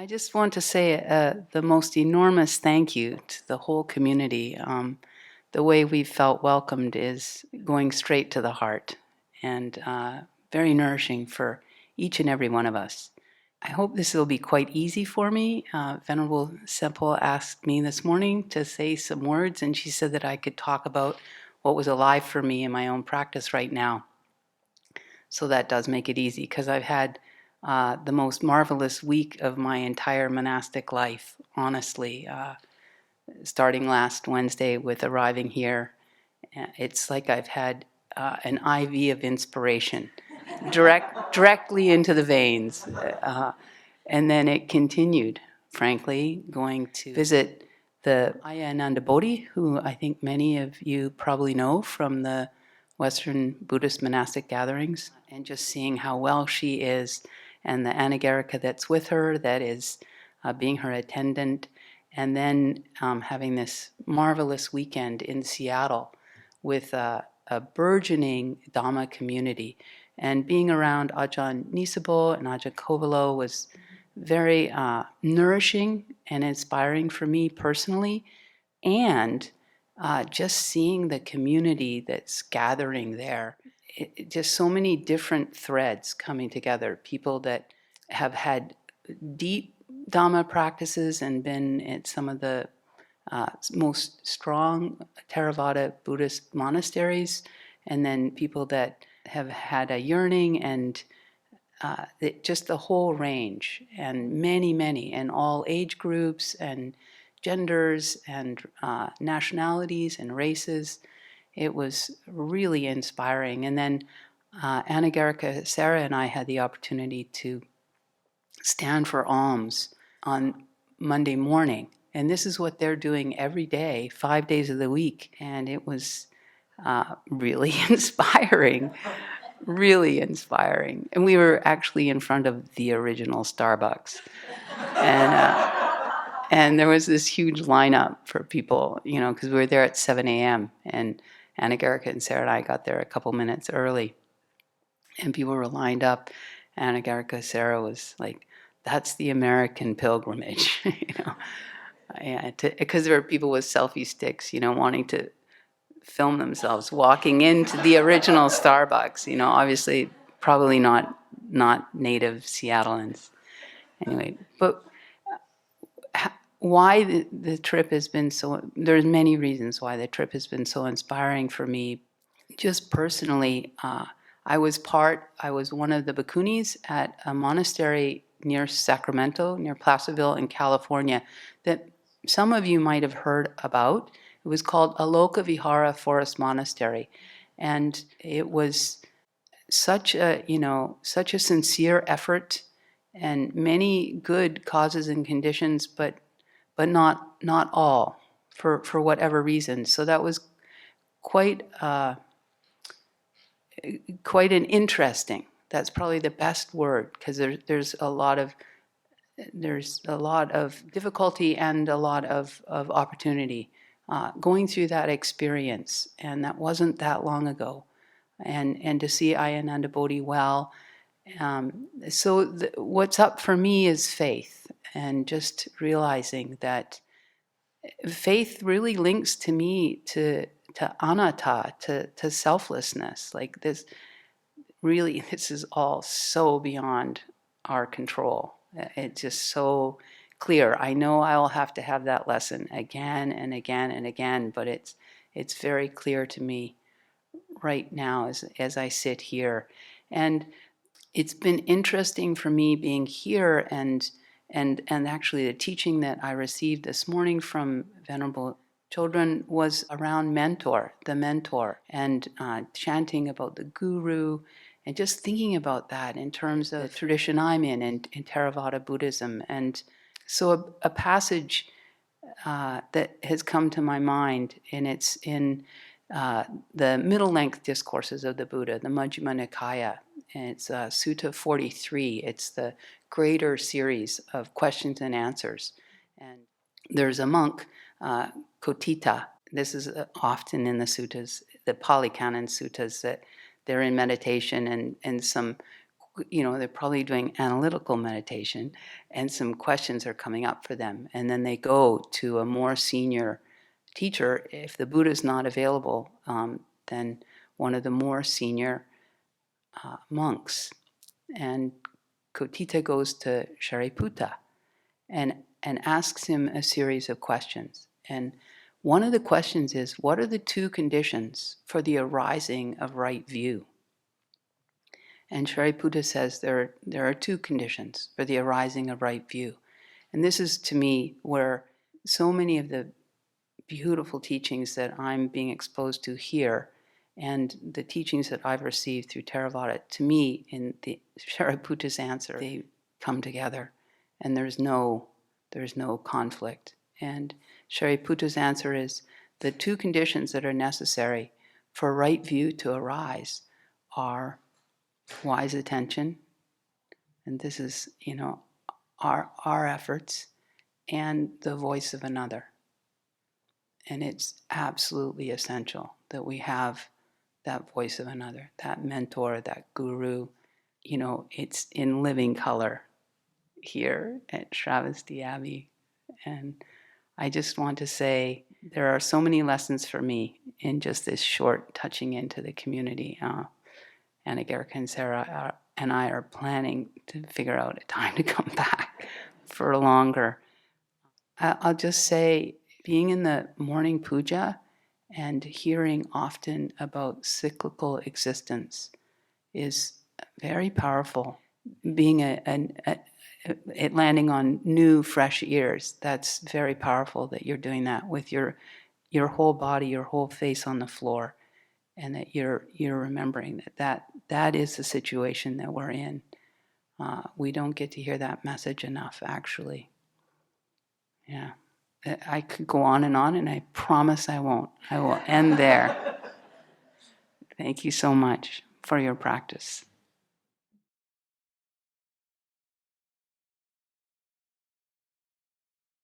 I just want to say the most enormous thank you to the whole community. The way we felt welcomed is going straight to the heart and very nourishing for each and every one of us. I hope this will be quite easy for me. Venerable Semple asked me this morning to say some words, and she said that I could talk about what was alive for me in my own practice right now. So that does make it easy, because I've had the most marvelous week of my entire monastic life, honestly. Starting last Wednesday with arriving here, it's like I've had an IV of inspiration directly into the veins. And then it continued, frankly, going to visit the Ayya Ananda Bodhi, who I think many of you probably know from the Western Buddhist monastic gatherings, and just seeing how well she is, and the Anagarika that's with her, that is being her attendant, and then having this marvelous weekend in Seattle with a burgeoning Dhamma community. And being around Ajahn Nisabo and Ajahn Kovalo was very nourishing and inspiring for me personally, and just seeing the community that's gathering there. Just so many different threads coming together, people that have had deep Dhamma practices and been at some of the most strong Theravada Buddhist monasteries, and then people that have had a yearning and just the whole range, and many, and all age groups and genders and nationalities and races. It was really inspiring. And then Anagarika Sarah and I had the opportunity to stand for alms on Monday morning. And this is what they're doing every day, 5 days of the week. And it was really inspiring, really inspiring. And we were actually in front of the original Starbucks. And there was this huge lineup for people, because we were there at 7 a.m. And Anagarika and Sarah and I got there a couple minutes early. And people were lined up. Anagarika Sarah was like, that's the American pilgrimage, because there were people with selfie sticks, wanting to film themselves walking into the original Starbucks, obviously probably not native Seattleans. Anyway, but why the trip has been so, there's many reasons why the trip has been so inspiring for me. Just personally, I was one of the bhikkhunis at a monastery near Sacramento, near Placerville in California, that some of you might have heard about. It was called Aloka Vihara Forest Monastery. And it was such a sincere effort, and many good causes and conditions, but not all, for whatever reason. So that was quite an interesting. That's probably the best word, because there's a lot of difficulty and a lot of opportunity going through that experience, and that wasn't that long ago, and to see Ayya Ananda Bodhi well. So what's up for me is faith, and just realizing that faith really links to me to anatta, to selflessness. Like this, really, this is all so beyond our control. It's just so clear. I know I will have to have that lesson again and again and again, but it's very clear to me right now as I sit here. And it's been interesting for me being here, and actually the teaching that I received this morning from Venerable Chodron was around the mentor, and chanting about the guru, and just thinking about that in terms of the tradition I'm in Theravada Buddhism. And so a passage that has come to my mind, and it's in the middle-length discourses of the Buddha, the Majjhima Nikaya. And it's Sutta 43. It's the greater series of questions and answers. And there's a monk, Kotita. This is often in the suttas, the Pali Canon suttas, that they're in meditation, and some they're probably doing analytical meditation, and some questions are coming up for them. And then they go to a more senior teacher. If the Buddha is not available, then one of the more senior monks. And Kotita goes to Shariputra and asks him a series of questions. And one of the questions is, what are the two conditions for the arising of right view? And Shariputra says there are two conditions for the arising of right view. And this is, to me, where so many of the beautiful teachings that I'm being exposed to here and the teachings that I've received through Theravada, to me, in the Shariputra's answer, they come together, and there's no conflict. And Shariputra's answer is, the two conditions that are necessary for right view to arise are wise attention, and this is, our efforts, and the voice of another. And it's absolutely essential that we have that voice of another, that mentor, that guru. It's in living color here at Sravasti Abbey. And I just want to say there are so many lessons for me in just this short touching into the community. Anna Gerka and Sarah and I are planning to figure out a time to come back for longer. I'll just say, being in the morning puja and hearing often about cyclical existence is very powerful. Being it landing on new, fresh ears, that's very powerful that you're doing that with your whole body, your whole face on the floor, and that you're remembering that is the situation that we're in. We don't get to hear that message enough, actually. Yeah. I could go on, and I promise I won't. I will end there. Thank you so much for your practice.